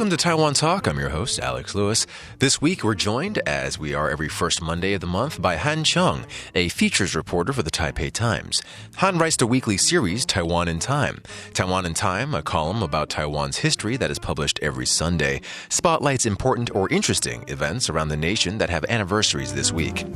Welcome to Taiwan Talk. I'm your host, Alex Lewis. This week, we're joined, as we are every first Monday of the month, by Cheung, a features reporter for the Taipei Times. Han writes the weekly series, Taiwan in Time. Taiwan in Time, a column about Taiwan's history that is published every Sunday, spotlights important or interesting events around the nation that have anniversaries this week.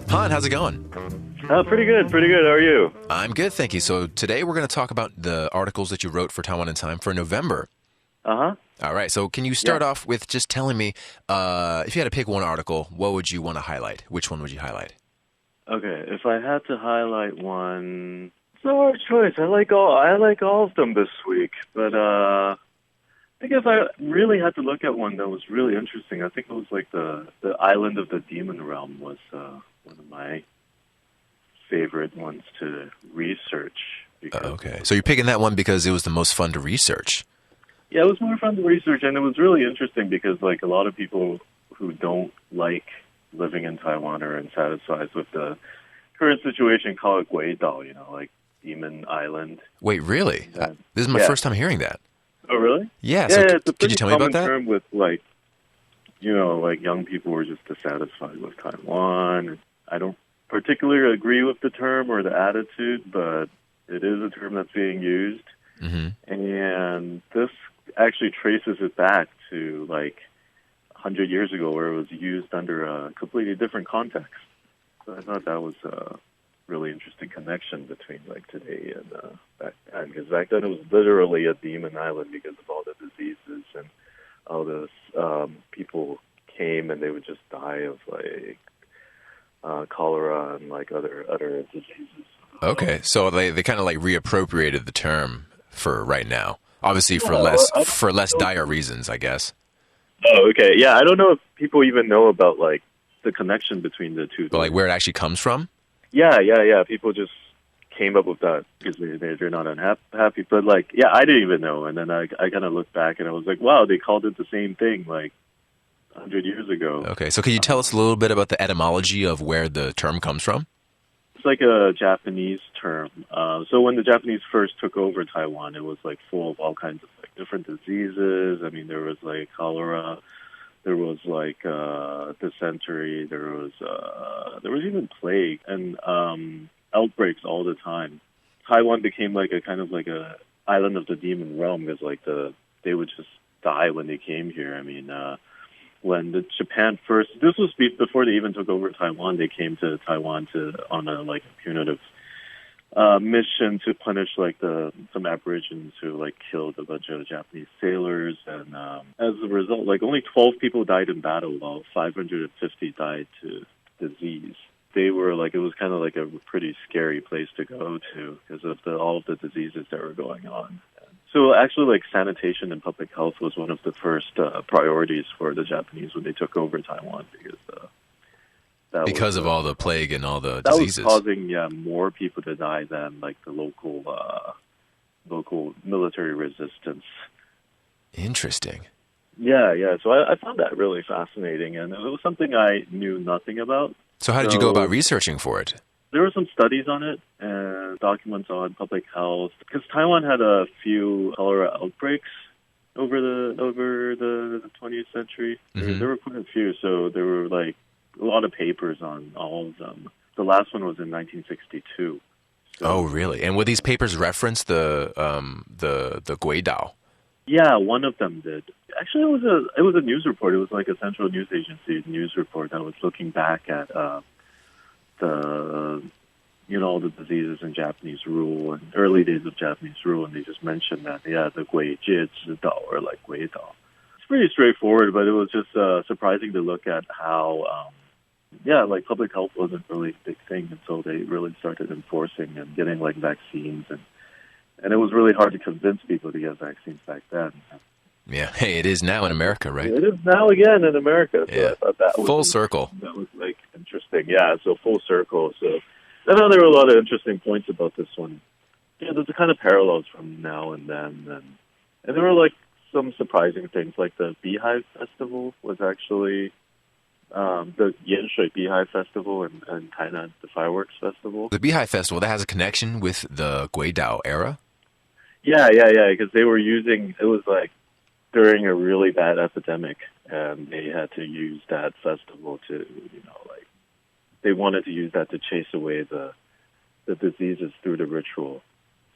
Han, how's it going? Pretty good. How are you? I'm good, thank you. So today we're going to talk about the articles that you wrote for Taiwan in Time for November. Uh-huh. All right, so can you start off with just telling me, if you had to pick one article, what would you want to highlight? Which one would you highlight? Okay, if I had to highlight one, it's a hard choice. I like all of them this week, but I think if I really had to look at one that was really interesting, I think it was like the Island of the Demon Realm was one of my favorite ones to research. Okay, so you're picking that one because it was the most fun to research. Yeah, it was more fun to research, and it was really interesting because like a lot of people who don't like living in Taiwan or unsatisfied with the current situation call it Guidao, like Demon Island. Wait, really? This is my first time hearing that. Oh, really? Yeah. So it's a could you tell me about that? term with like young people were just dissatisfied with Taiwan. I don't particularly agree with the term or the attitude, but it is a term that's being used. Mm-hmm. And this actually traces it back to like 100 years ago where it was used under a completely different context. So I thought that was a really interesting connection between like today and back then. Because back then it was literally a demon island because of all the diseases and all those people came and they would just die of like cholera and like other diseases. Okay, so they kind of like reappropriated the term for right now. Obviously for less dire reasons, I guess. Oh, okay. Yeah, I don't know if people even know about like the connection between the two. But like where it actually comes from? Yeah. People just came up with that because they're not unhappy. But like, yeah, I didn't even know. And then I kind of looked back and I was like, wow, they called it the same thing like 100 years ago. Okay, so can you tell us a little bit about the etymology of where the term comes from? It's like a Japanese term. So when the Japanese first took over Taiwan, it was like full of all kinds of like different diseases. I mean, there was like cholera, there was like dysentery, there was even plague and outbreaks all the time. Taiwan became like a kind of like a island of the demon realm because like they would just die when they came here. I mean, when the Japan first, this was before they even took over Taiwan, they came to Taiwan on a like punitive mission to punish like some Aborigines who like killed a bunch of Japanese sailors, and as a result, like only 12 people died in battle, while 550 died to disease. They were like, it was kind of like a pretty scary place to go to because of all of the diseases that were going on. So actually, like sanitation and public health was one of the first priorities for the Japanese when they took over Taiwan because of all the plague and all the diseases. That was causing more people to die than like the local military resistance. Interesting. Yeah. So I found that really fascinating, and it was something I knew nothing about. So how did you go about researching for it? There were some studies on it and documents on public health because Taiwan had a few cholera outbreaks over the 20th century. Mm-hmm. There were quite a few, so there were like a lot of papers on all of them. The last one was in 1962. So, oh, really? And would these papers reference the Guidao? Yeah, one of them did. Actually, it was a news report. It was like a central news agency news report that was looking back at all the diseases in Japanese rule and early days of Japanese rule, and they just mentioned that, the Gui Jie Zidao or like Guidao. It's pretty straightforward, but it was just surprising to look at how, like public health wasn't really a big thing until they really started enforcing and getting like vaccines, and it was really hard to convince people to get vaccines back then. Yeah, hey, it is now in America, right? It is now again in America. So yeah, I thought that full circle. That was like interesting. Yeah, so full circle. So I know there were a lot of interesting points about this one. Yeah, there's a kind of parallels from now and then, and there were like some surprising things, like the Beehive Festival was actually the Yanshui Beehive Festival in Tainan, the fireworks festival. The Beehive Festival, that has a connection with the Guidao era? Yeah, because they were using, it was like during a really bad epidemic, and they had to use that festival to, like, they wanted to use that to chase away the diseases through the ritual.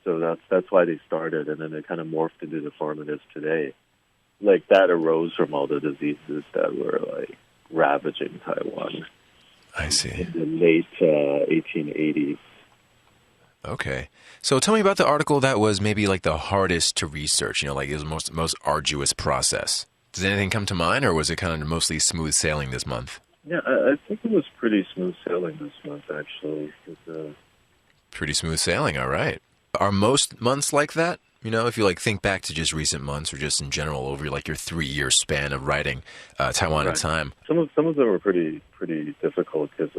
So that's why they started, and then it kind of morphed into the form it is today. Like, that arose from all the diseases that were, like, ravaging Taiwan. I see. In the late 1880s. Okay. So tell me about the article that was maybe like the hardest to research, like it was most arduous process. Does anything come to mind, or was it kind of mostly smooth sailing this month? Yeah, I think it was pretty smooth sailing this month, actually. Pretty smooth sailing, all right. Are most months like that? If you like think back to just recent months or just in general over like your 3-year span of writing Taiwan in Time. Some of them are pretty difficult because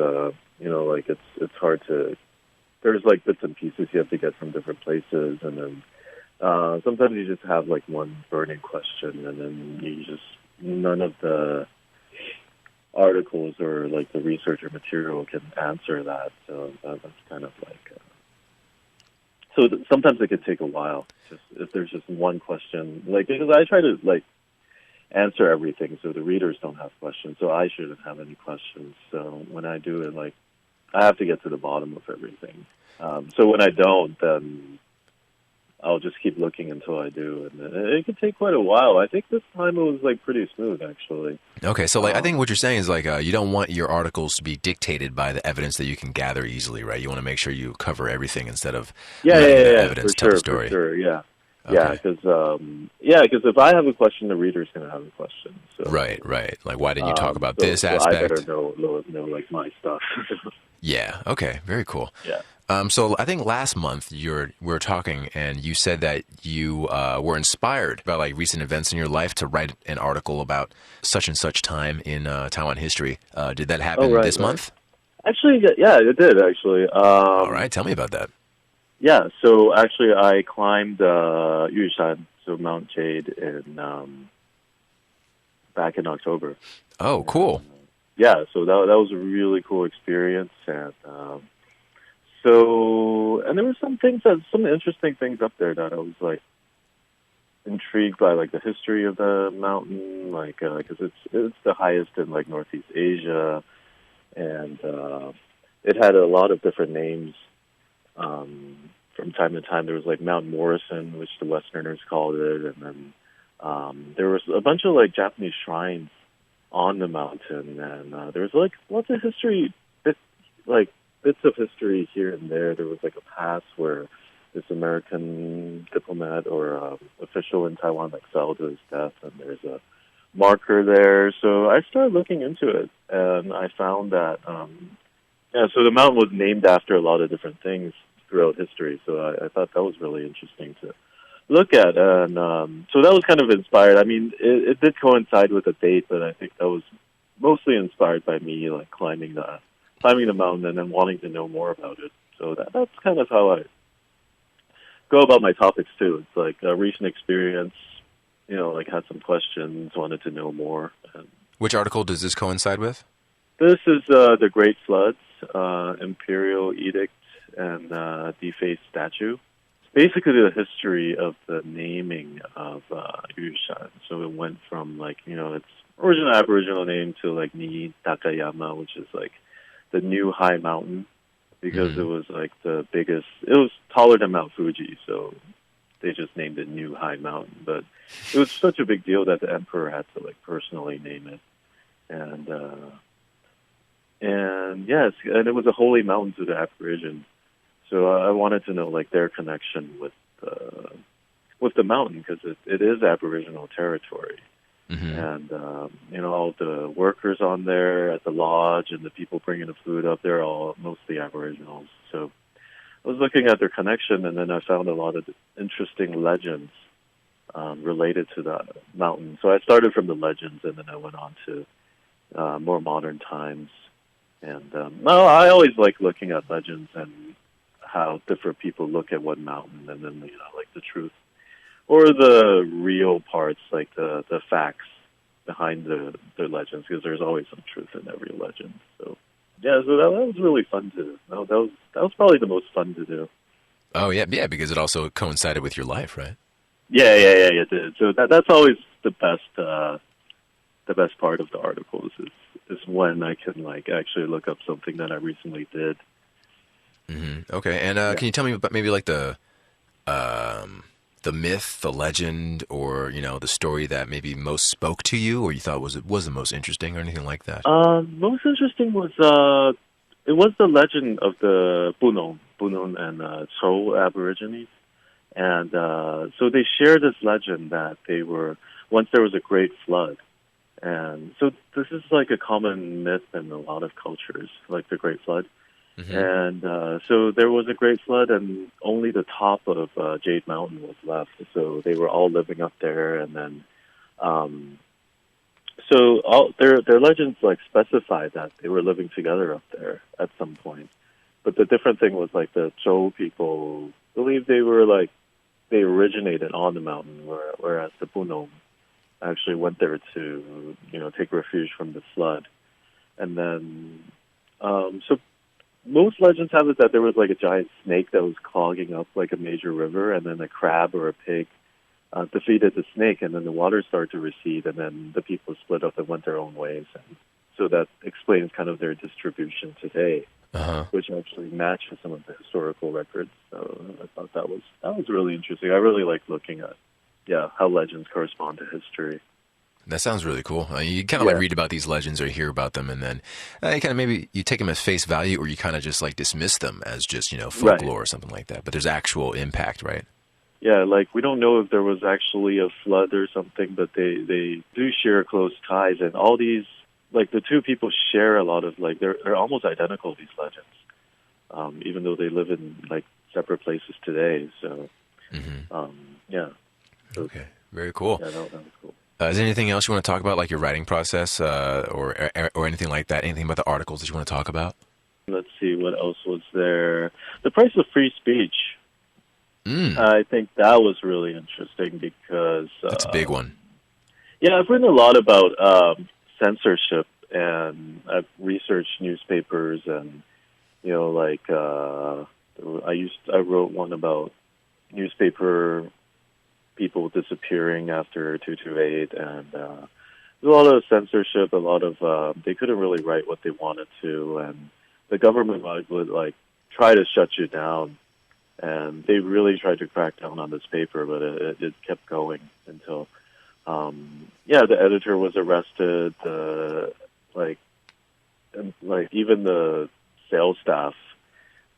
like it's hard to. There's like bits and pieces you have to get from different places, and then sometimes you just have like one burning question, and then none of the articles or like the research or material can answer that. So that's kind of like. Sometimes it could take a while. Just if there's just one question, like because I try to like answer everything, so the readers don't have questions, so I shouldn't have any questions. So when I do it, like. I have to get to the bottom of everything. So when I don't, then I'll just keep looking until I do. And it could take quite a while. I think this time it was like pretty smooth, actually. Okay, so like I think what you're saying is like you don't want your articles to be dictated by the evidence that you can gather easily, right? You want to make sure you cover everything instead of letting the evidence tell the story. For sure, yeah. Okay. Yeah, because if I have a question, the reader's going to have a question. So, right. Like, why didn't you talk about this aspect? I better know like my stuff. Yeah. Okay. Very cool. Yeah. So I think last month we were talking, and you said that you were inspired by like recent events in your life to write an article about such and such time in Taiwan history. Did that happen this month? Actually, yeah, it did. Actually. All right. Tell me about that. Yeah. So actually, I climbed Yushan, so Mount Jade, back in October. Oh, cool. Yeah, so that was a really cool experience, and there were some interesting things up there that I was like intrigued by, like the history of the mountain, like because it's the highest in like Northeast Asia, and it had a lot of different names. From time to time, there was like Mount Morrison, which the Westerners called it, and then there was a bunch of like Japanese shrines on the mountain, and there was like lots of history, bits of history here and there. There was like a pass where this American diplomat or official in Taiwan like fell to his death, and there's a marker there. So I started looking into it, and I found that so the mountain was named after a lot of different things throughout history. So I thought that was really interesting to look at, and so that was kind of inspired. I mean, it did coincide with a date, but I think that was mostly inspired by me, like climbing the mountain and then wanting to know more about it. So that's kind of how I go about my topics too. It's like a recent experience, like had some questions, wanted to know more. Which article does this coincide with? This is the Great Floods, Imperial Edict, and Defaced Statue. Basically the history of the naming of Yushan. So it went from like, its original Aboriginal name to like Ni Takayama, which is like the new high mountain, because it was like the biggest, it was taller than Mount Fuji, so they just named it New High Mountain. But it was such a big deal that the emperor had to like personally name it. And yes, and it was a holy mountain to the Aborigines. So I wanted to know like their connection with the mountain, because it is Aboriginal territory, and all the workers on there at the lodge and the people bringing the food up, they're all mostly Aboriginals. So I was looking at their connection, and then I found a lot of interesting legends related to the mountain. So I started from the legends, and then I went on to more modern times. And I always like looking at legends and how different people look at one mountain, and then like the truth or the real parts, like the facts behind the legends, because there's always some truth in every legend. So yeah, so that was really fun to. That was probably the most fun to do. Oh yeah, because it also coincided with your life, right? Yeah, it did. So that's always the best part of the articles is when I can like actually look up something that I recently did. Mm-hmm. Okay, and can you tell me about maybe like the myth, the legend, or the story that maybe most spoke to you, or you thought was the most interesting, or anything like that? Most interesting was it was the legend of the Bunong and Cheung Aborigines, and so they share this legend that once there was a great flood, and so this is like a common myth in a lot of cultures, like the Great Flood. Mm-hmm. And so there was a great flood, and only the top of Jade Mountain was left. So they were all living up there, and then so all their legends like specify that they were living together up there at some point. But the different thing was like the Zhou people believed they originated on the mountain, whereas the Bunong actually went there to take refuge from the flood, and then so. Most legends have it that there was like a giant snake that was clogging up like a major river, and then a crab or a pig defeated the snake, and then the water started to recede, and then the people split up and went their own ways. And so that explains kind of their distribution today, which actually matches some of the historical records. So I thought that was really interesting. I really like looking at how legends correspond to history. That sounds really cool. You kind of like read about these legends or hear about them, and then you kind of maybe you take them at face value, or you kind of just like dismiss them as just folklore or something like that. But there's actual impact, right? Yeah, like we don't know if there was actually a flood or something, but they do share close ties, and all these like the two people share a lot of like they're almost identical, these legends, even though they live in like separate places today. So okay, very cool. Yeah, that was cool. Is there anything else you want to talk about, like your writing process, or anything like that? Anything about the articles that you want to talk about? Let's see, what else was there? The price of free speech. I think that was really interesting because that's a big one. Yeah, I've written a lot about censorship, and I've researched newspapers, and I wrote one about newspaper people disappearing after 228, and there's a lot of censorship, a lot of they couldn't really write what they wanted to, and the government would like try to shut you down, and they really tried to crack down on this paper, but it kept going until the editor was arrested, even the sales staff,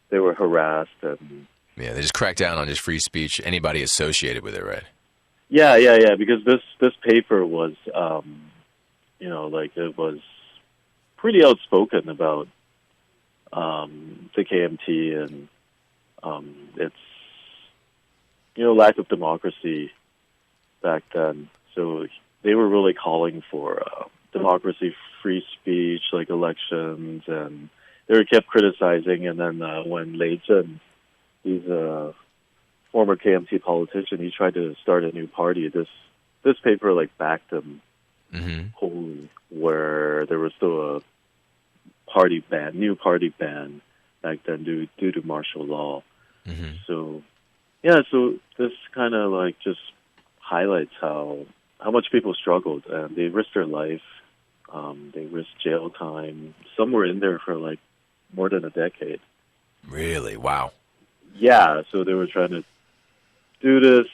they were harassed, and yeah, they just cracked down on just free speech, anybody associated with it, right? Yeah, because this paper was, it was pretty outspoken about the KMT and its, lack of democracy back then. So they were really calling for democracy, free speech, like elections, and they were kept criticizing. And then when Lei Zhen, he's a former KMT politician, he tried to start a new party. This paper like backed him wholly, where there was still a new party ban back then due to martial law. So this kind of like just highlights how much people struggled, and they risked their life. They risked jail time. Some were in there for like more than a decade. Really? Wow. Yeah, so they were trying to do this.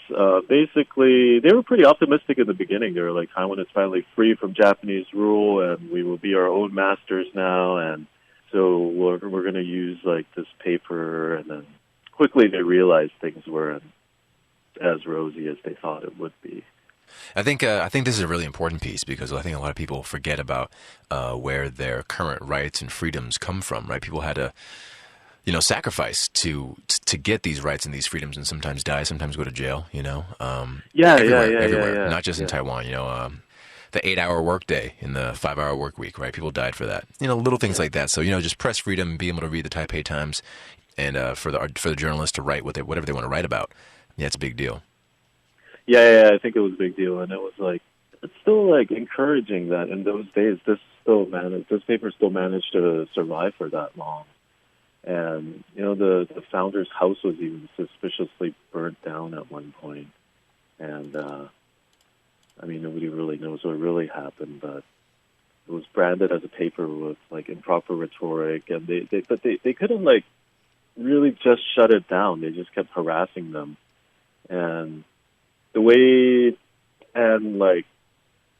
Basically, they were pretty optimistic in the beginning. They were like, Taiwan is finally free from Japanese rule, and we will be our own masters now. And so we're going to use like this paper. And then quickly they realized things weren't as rosy as they thought it would be. I think this is a really important piece, because I think a lot of people forget about where their current rights and freedoms come from. Right? People had to sacrifice to get these rights and these freedoms, and sometimes die, sometimes go to jail, everywhere. Not just in Taiwan, the 8-hour workday in the 5-hour work week, right? People died for that, little things like that. So, just press freedom, being able to read the Taipei Times, and for the journalists to write whatever they want to write about. Yeah, it's a big deal. Yeah, I think it was a big deal, and it was like it's still like encouraging that in those days this paper still managed to survive for that long. And the founder's house was even suspiciously burnt down at one point. And I mean, nobody really knows what really happened, but it was branded as a paper with like improper rhetoric, and they couldn't like really just shut it down. They just kept harassing them, and the way and like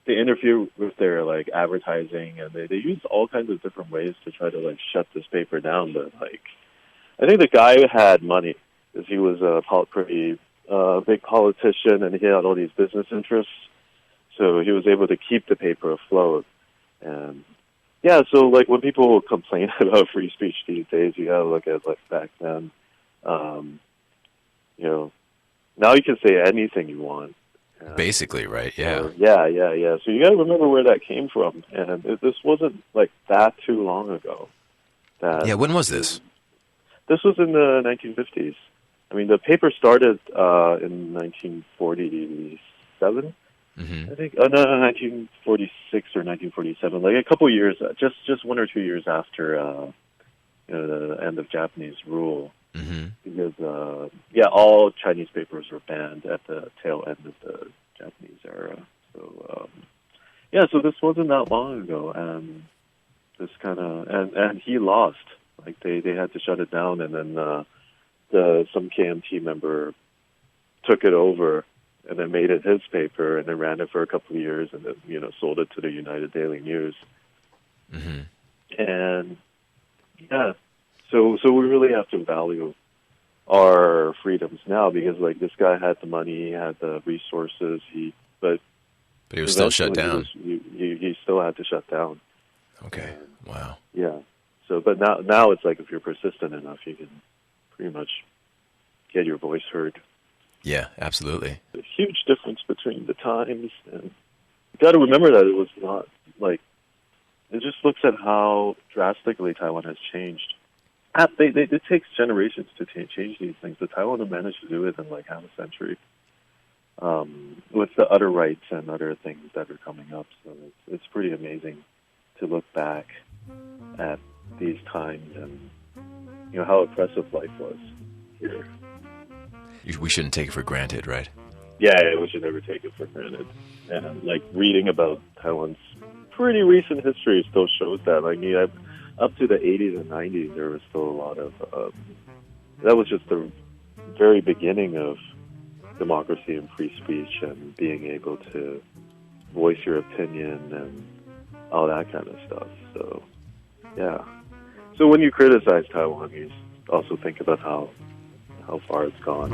they interfere with their like advertising, and they use all kinds of different ways to try to like shut this paper down. But like, I think the guy had money because he was a pretty big politician, and he had all these business interests, so he was able to keep the paper afloat. And yeah, so like when people complain about free speech these days, you gotta look at like back then. Now you can say anything you want. Basically, right? Yeah. So, yeah. So you gotta remember where that came from, and this wasn't like that too long ago. When was this? This was in the 1950s. I mean, the paper started in 1947. Mm-hmm. I think, 1946 or 1947, like a couple years, just 1 or 2 years after, the end of Japanese rule. Mm-hmm. Because, all Chinese papers were banned at the tail end of the Japanese era. So, so this wasn't that long ago, and this kind of, and he lost. Like, they had to shut it down, and then, some KMT member took it over and then made it his paper, and then ran it for a couple of years, and then sold it to the United Daily News. Mm-hmm. And so we really have to value our freedoms now, because like this guy had the money, he had the resources, but he was still shut down. He still had to shut down. Okay. Wow. Yeah. So, but now it's like if you're persistent enough, you can pretty much get your voice heard. Yeah, absolutely. A huge difference between the times, and you got to remember that it was not like, it just looks at how drastically Taiwan has changed. It takes generations to change these things, but Taiwan have managed to do it in like half a century, with the other rights and other things that are coming up. So it's pretty amazing to look back at these times and how oppressive life was here. We shouldn't take it for granted, right? Yeah, we should never take it for granted. And like reading about Taiwan's pretty recent history still shows that. Like, up to the 80s and 90s, there was still a lot of. That was just the very beginning of democracy and free speech and being able to voice your opinion and all that kind of stuff. So, yeah. So when you criticize Taiwan, you also think about how far it's gone.